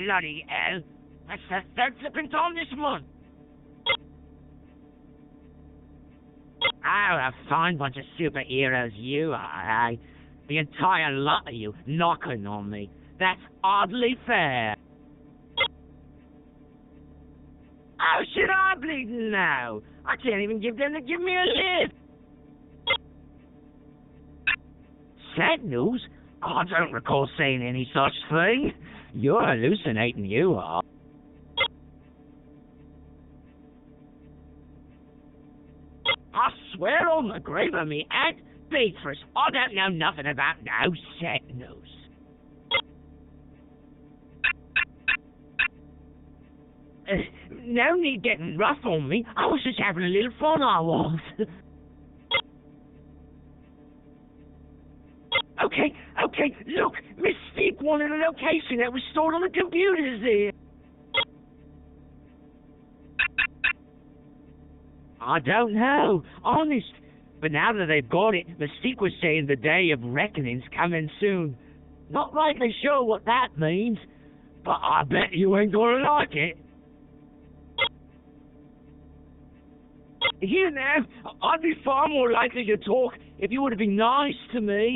Bloody hell. That's the third flipping time this month. Oh, a fine bunch of superheroes you are, eh? The entire lot of you knocking on me. That's oddly fair. How should I bleed now? I can't even give them to give me a lift. Sentinels? I don't recall saying any such thing. You're hallucinating, you are. I swear on the grave of me Aunt Beatrice, I don't know nothing about no Sentinels. No need getting rough on me. I was just having a little fun, I was. Okay, look, Mystique wanted a location that was stored on the computers there. I don't know, honest. But now that they've got it, Mystique was saying the day of reckoning's coming soon. Not rightly sure what that means, but I bet you ain't gonna like it. You know, I'd be far more likely to talk if you would have been nice to me.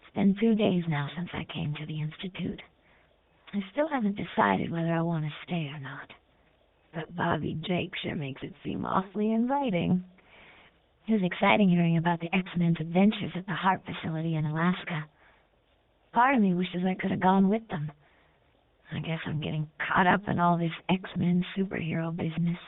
It's been 2 days now since I came to the Institute. I still haven't decided whether I want to stay or not. But Bobby Jake sure makes it seem awfully inviting. It was exciting hearing about the X-Men's adventures at the HAARP facility in Alaska. Part of me wishes I could have gone with them. I guess I'm getting caught up in all this X-Men superhero business.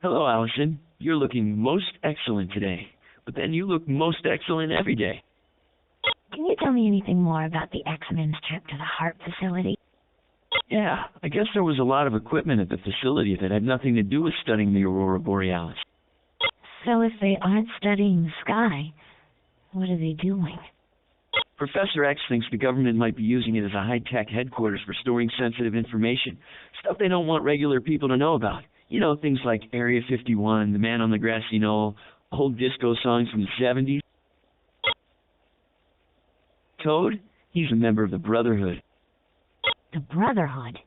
Hello, Allison. You're looking most excellent today, but then you look most excellent every day. Can you tell me anything more about the X-Men's trip to the HAARP facility? Yeah, I guess there was a lot of equipment at the facility that had nothing to do with studying the aurora borealis. So if they aren't studying the sky, what are they doing? Professor X thinks the government might be using it as a high-tech headquarters for storing sensitive information, stuff they don't want regular people to know about. You know, things like Area 51, the man on the grassy knoll, old disco songs from the 70s. Toad, he's a member of the Brotherhood. The Brotherhood?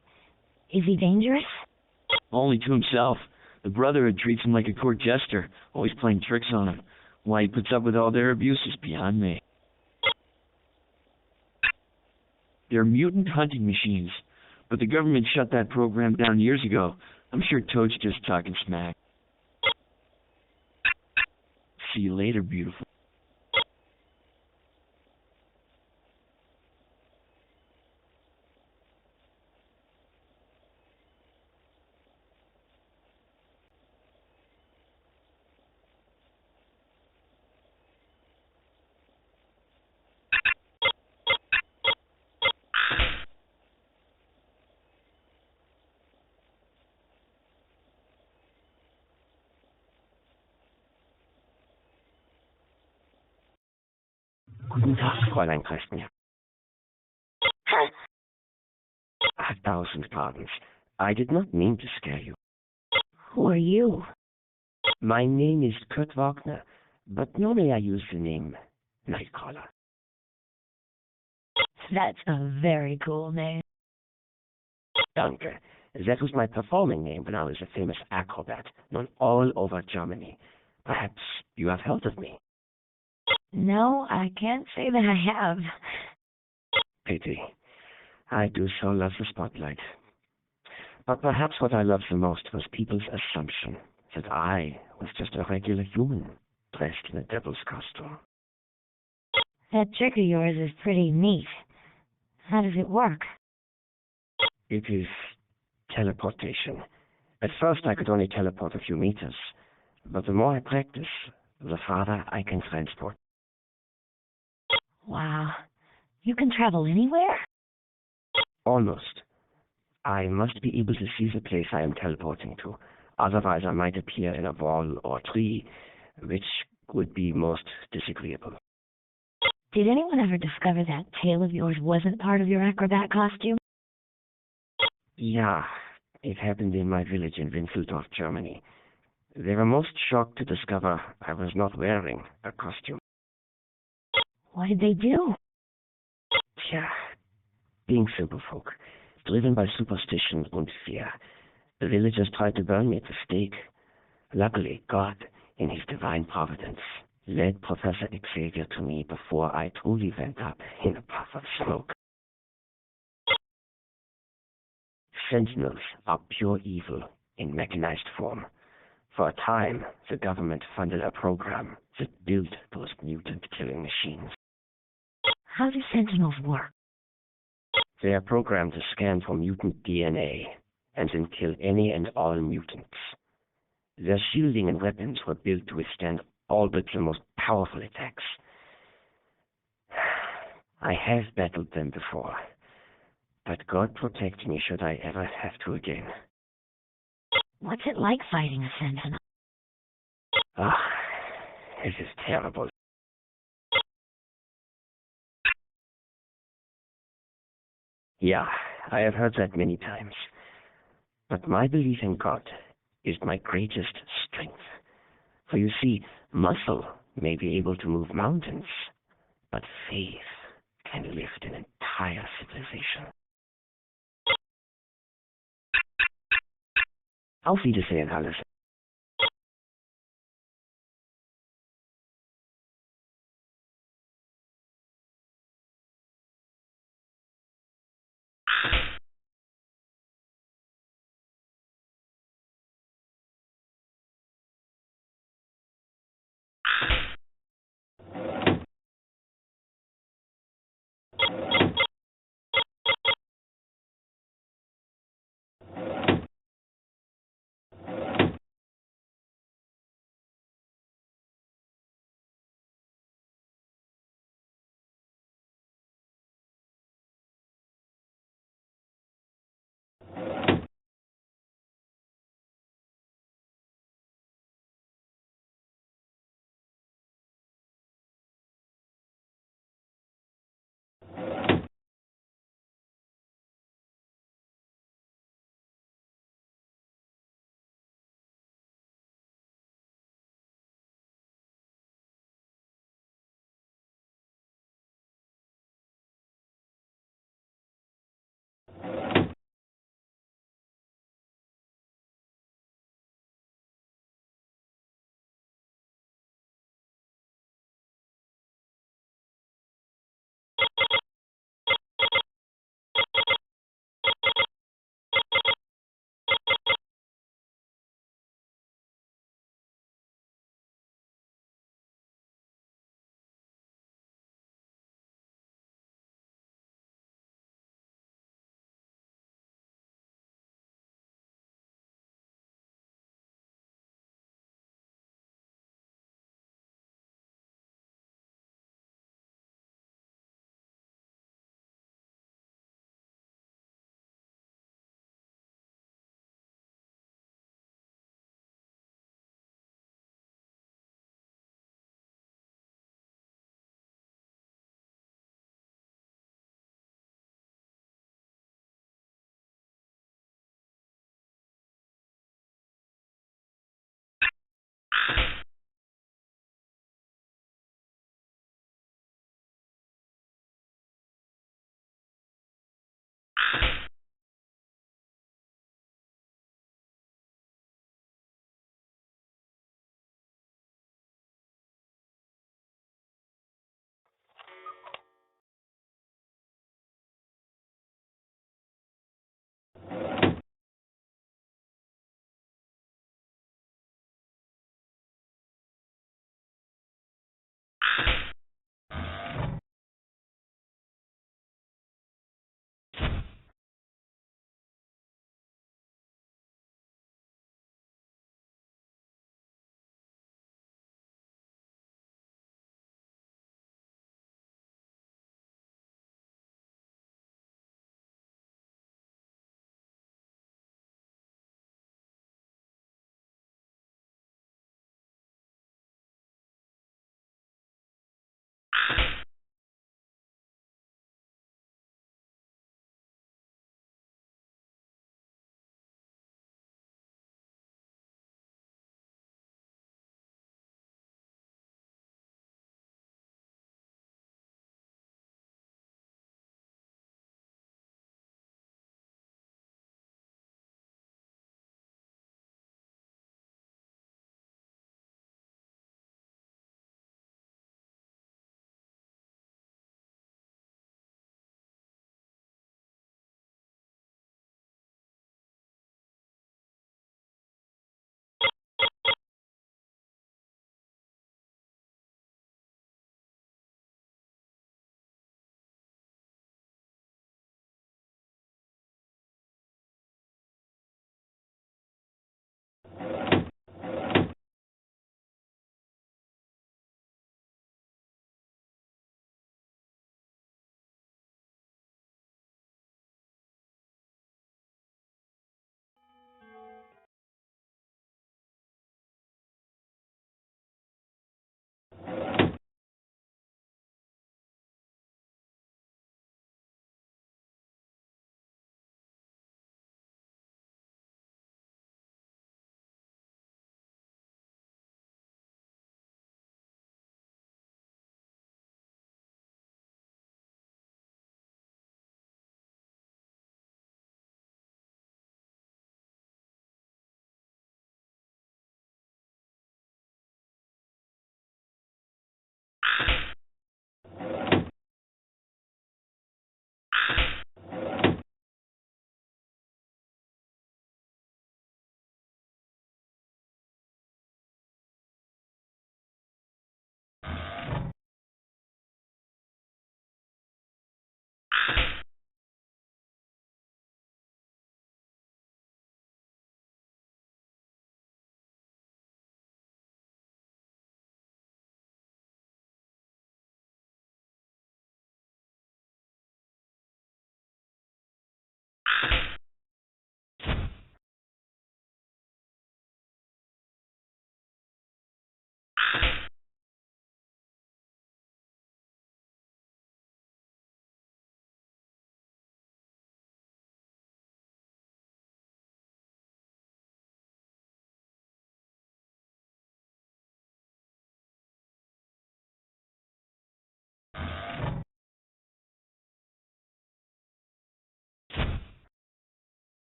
Is he dangerous? Only to himself. The Brotherhood treats him like a court jester, always playing tricks on him. Why he puts up with all their abuse is beyond me. They're mutant hunting machines, but the government shut that program down years ago. I'm sure Toad's just talking smack. See you later, beautiful. Guten Tag, Fräulein Preston. 1,000 pardons. I did not mean to scare you. Who are you? My name is Kurt Wagner, but normally I use the name Nightcrawler. That's a very cool name. Danke. That was my performing name when I was a famous acrobat, known all over Germany. Perhaps you have heard of me. No, I can't say that I have. Pity. I do so love the spotlight. But perhaps what I loved the most was people's assumption that I was just a regular human, dressed in a devil's costume. That trick of yours is pretty neat. How does it work? It is teleportation. At first I could only teleport a few meters, but the more I practice, the farther I can transport. Wow. You can travel anywhere? Almost. I must be able to see the place I am teleporting to. Otherwise I might appear in a wall or tree, which would be most disagreeable. Did anyone ever discover that tail of yours wasn't part of your acrobat costume? Yeah, it happened in my village in Winseldorf, Germany. They were most shocked to discover I was not wearing a costume. What did they do? Tja, being simple folk, driven by superstition and fear, the villagers tried to burn me at the stake. Luckily, God, in his divine providence, led Professor Xavier to me before I truly went up in a puff of smoke. Sentinels are pure evil in mechanized form. For a time, the government funded a program that built those mutant-killing machines. How do Sentinels work? They are programmed to scan for mutant DNA and then kill any and all mutants. Their shielding and weapons were built to withstand all but the most powerful attacks. I have battled them before, but God protect me should I ever have to again. What's it like fighting a Sentinel? Ah, it is terrible. Yeah, I have heard that many times. But my belief in God is my greatest strength. For you see, muscle may be able to move mountains, but faith can lift an entire civilization. Auf Wiedersehen, alles.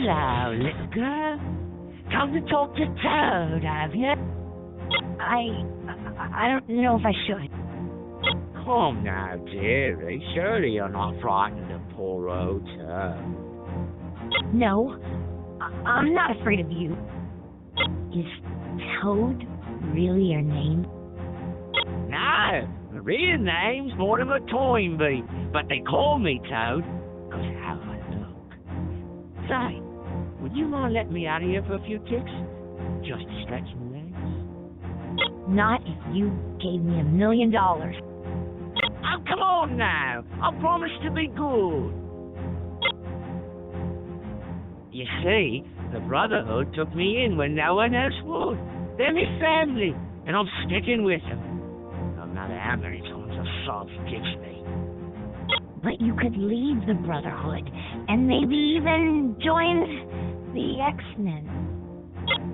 Hello, little girl. Come to talk to Toad, have you? I don't know if I should. Come now, dearie. Surely you're not frightened of poor old Toad. No, I'm not afraid of you. Is Toad really your name? No, the real name's Mortimer Toynbee, but they call me Toad because of how I look. Say, would you mind letting me out of here for a few ticks? Just to stretch my legs? Not if you gave me $1 million. Oh, come on now. I promise to be good. You see, the Brotherhood took me in when no one else would. They're my family, and I'm sticking with them. No matter how many times a sod gets me. But you could leave the Brotherhood, and maybe even join the X-Men.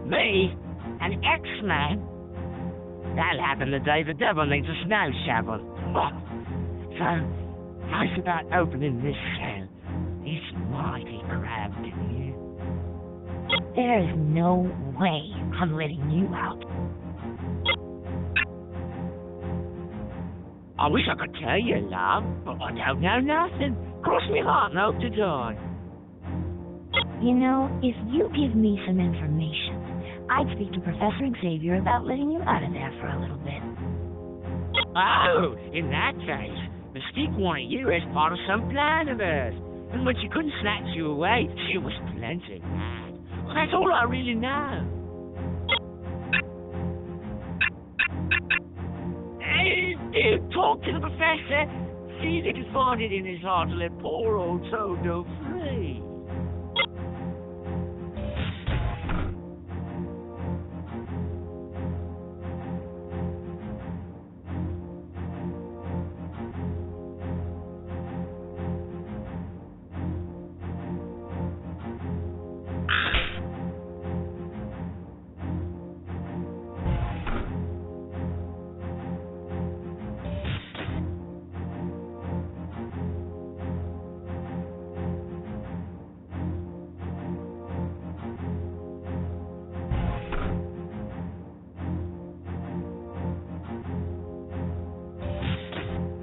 Me? An X-Man? That'll happen the day the devil needs a snow shovel. So, how's about opening this cell? It's mighty cramped in here. There's no way I'm letting you out. I wish I could tell you, love, but I don't know nothing. Cross me heart and hope to die. You know, if you give me some information, I'd speak to Professor Xavier about letting you out of there for a little bit. Oh, in that case, Mystique wanted you as part of some plan of hers. And when she couldn't snatch you away, she was plenty mad. Well, that's all I really know. Hey, talk to the professor. See if he can find it in his heart to let poor old Toad go free.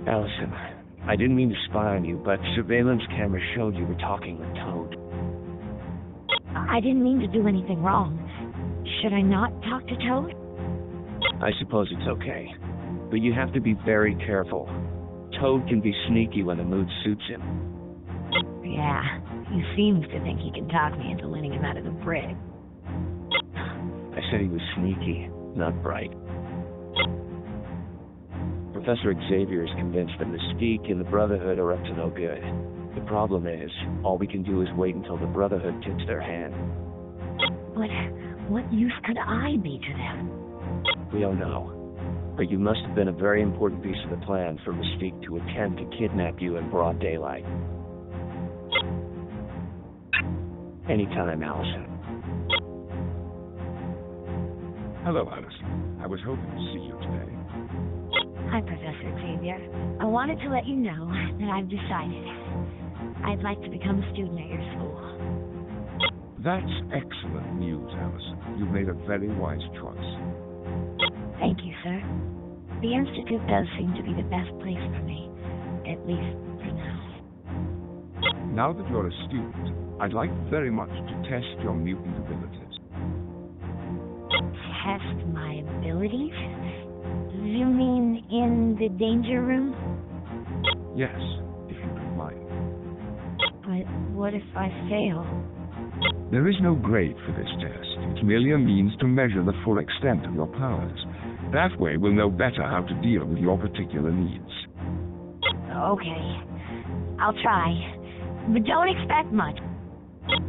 Allison, I didn't mean to spy on you, but surveillance cameras showed you were talking with Toad. I didn't mean to do anything wrong. Should I not talk to Toad? I suppose it's okay, but you have to be very careful. Toad can be sneaky when the mood suits him. Yeah, he seems to think he can talk me into letting him out of the brig. I said he was sneaky, not bright. Professor Xavier is convinced that Mystique and the Brotherhood are up to no good. The problem is, all we can do is wait until the Brotherhood tips their hand. But what use could I be to them? We don't know. But you must have been a very important piece of the plan for Mystique to attempt to kidnap you in broad daylight. Anytime, Allison. Hello, Allison. I was hoping to see you today. Hi, Professor Xavier. I wanted to let you know that I've decided I'd like to become a student at your school. That's excellent news, Allison. You've made a very wise choice. Thank you, sir. The Institute does seem to be the best place for me, at least for now. Now that you're a student, I'd like very much to test your mutant abilities. Test my abilities? You mean in the danger room? Yes, if you don't mind. But what if I fail? There is no grade for this test. It's merely a means to measure the full extent of your powers. That way, we'll know better how to deal with your particular needs. Okay. I'll try. But don't expect much.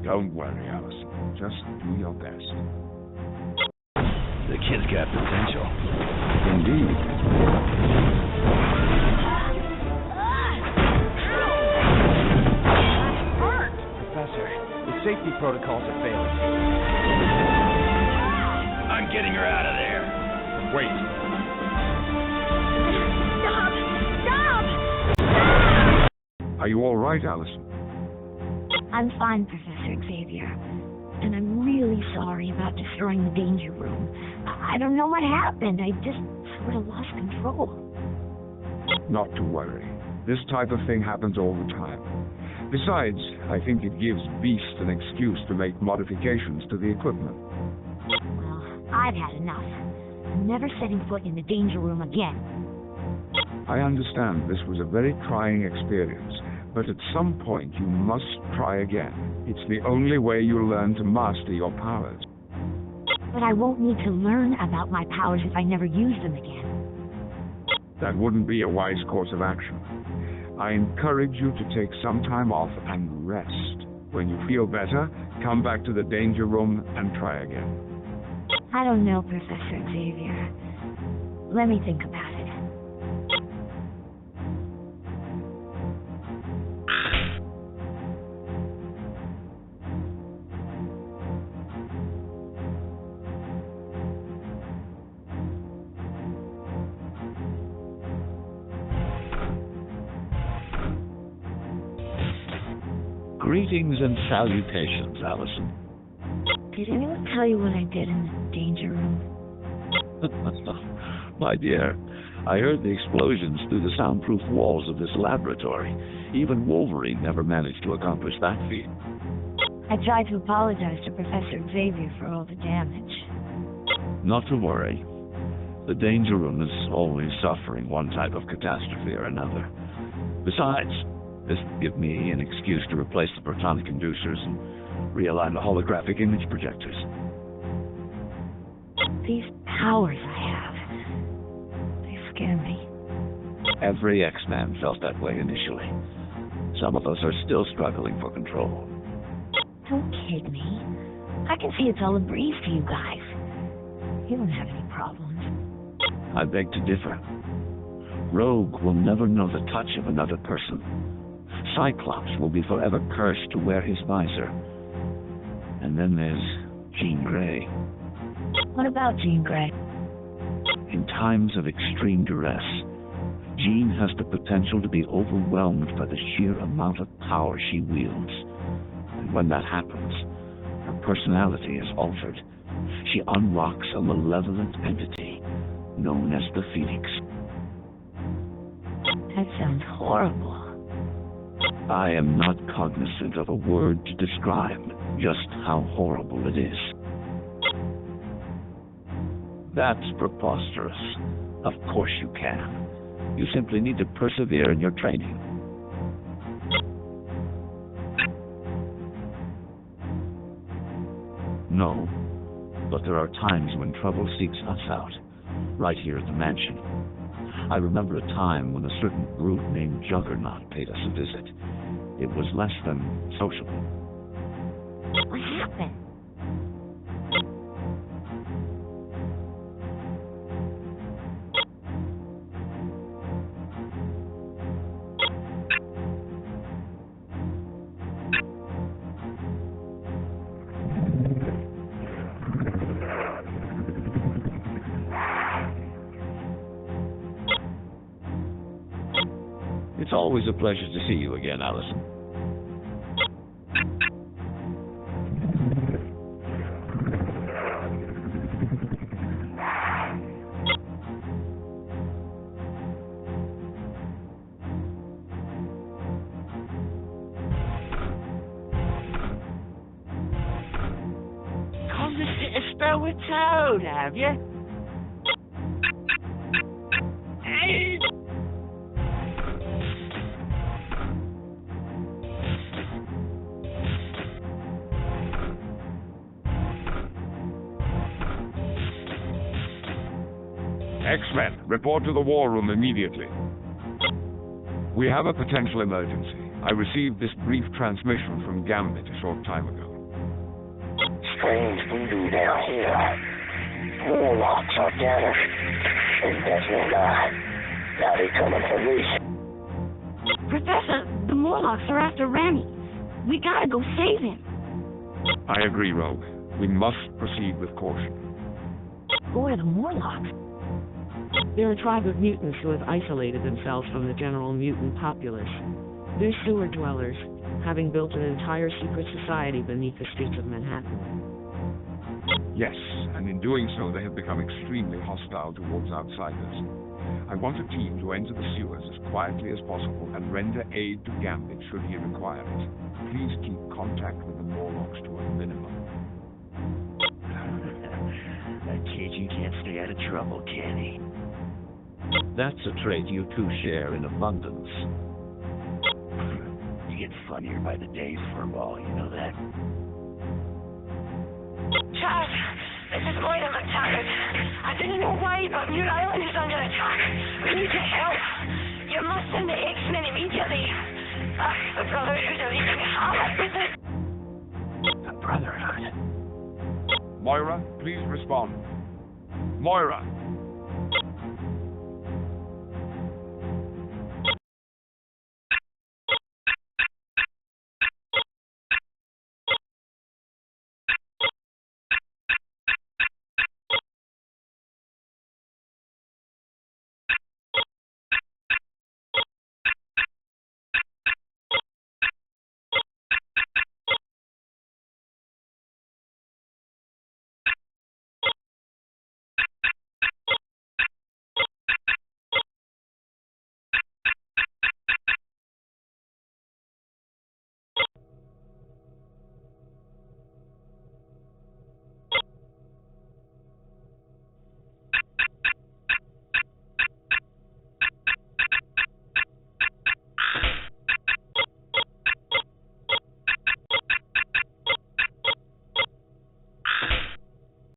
Don't worry, Allison. Just do your best. The kid's got potential. Indeed. Professor, the safety protocols are failing. I'm getting her out of there. Wait. Stop! Stop! Are you all right, Allison? I'm fine, Professor Xavier. And I'm really sorry about destroying the danger room. I don't know what happened. I just sort of lost control. Not to worry. This type of thing happens all the time. Besides, I think it gives Beast an excuse to make modifications to the equipment. Well, I've had enough. I'm never setting foot in the danger room again. I understand this was a very trying experience, but at some point you must try again. It's the only way you'll learn to master your powers. But I won't need to learn about my powers if I never use them again. That wouldn't be a wise course of action. I encourage you to take some time off and rest. When you feel better, come back to the danger room and try again. I don't know, Professor Xavier. Let me think about it. Greetings and salutations, Allison. Did anyone tell you what I did in the danger room? My dear, I heard the explosions through the soundproof walls of this laboratory. Even Wolverine never managed to accomplish that feat. I tried to apologize to Professor Xavier for all the damage. Not to worry. The danger room is always suffering one type of catastrophe or another. Besides, this would give me an excuse to replace the protonic inducers and realign the holographic image projectors. These powers I have, they scare me. Every X-Man felt that way initially. Some of us are still struggling for control. Don't kid me. I can see it's all a breeze to you guys. You don't have any problems. I beg to differ. Rogue will never know the touch of another person. Cyclops will be forever cursed to wear his visor. And then there's Jean Grey. What about Jean Grey? In times of extreme duress, Jean has the potential to be overwhelmed by the sheer amount of power she wields. And when that happens, her personality is altered. She unlocks a malevolent entity known as the Phoenix. That sounds horrible. I am not cognizant of a word to describe just how horrible it is. That's preposterous. Of course you can. You simply need to persevere in your training. No, but there are times when trouble seeks us out, right here at the mansion. I remember a time when a certain brute named Juggernaut paid us a visit. It was less than sociable. What happened? It's always a pleasure to see you again, Allison. Come to sit a spell with Toad, have you? Hey! X-Men, report to the war room immediately. We have a potential emergency. I received this brief transmission from Gambit a short time ago. Strange voodoo down here. Warlocks are gathered. And there's no God. Now they coming for me. Professor, the Morlocks are after Remy. We gotta go save him. I agree, Rogue. We must proceed with caution. Who are the Morlocks? They're a tribe of mutants who have isolated themselves from the general mutant populace. They're sewer dwellers, having built an entire secret society beneath the streets of Manhattan. Yes, and in doing so they have become extremely hostile towards outsiders. I want a team to enter the sewers as quietly as possible and render aid to Gambit should he require it. Please keep contact with the Morlocks to a minimum. That Cajun can't stay out of trouble, can he? That's a trait you two share in abundance. You get funnier by the day, Furball, you know that? Chad, this is Moira McTaggart. I didn't know why, but Muir Island is under attack. We need your help. You must send the X-Men immediately. The Brotherhood are leaving HAARP with it. The Brotherhood? Moira, please respond. Moira!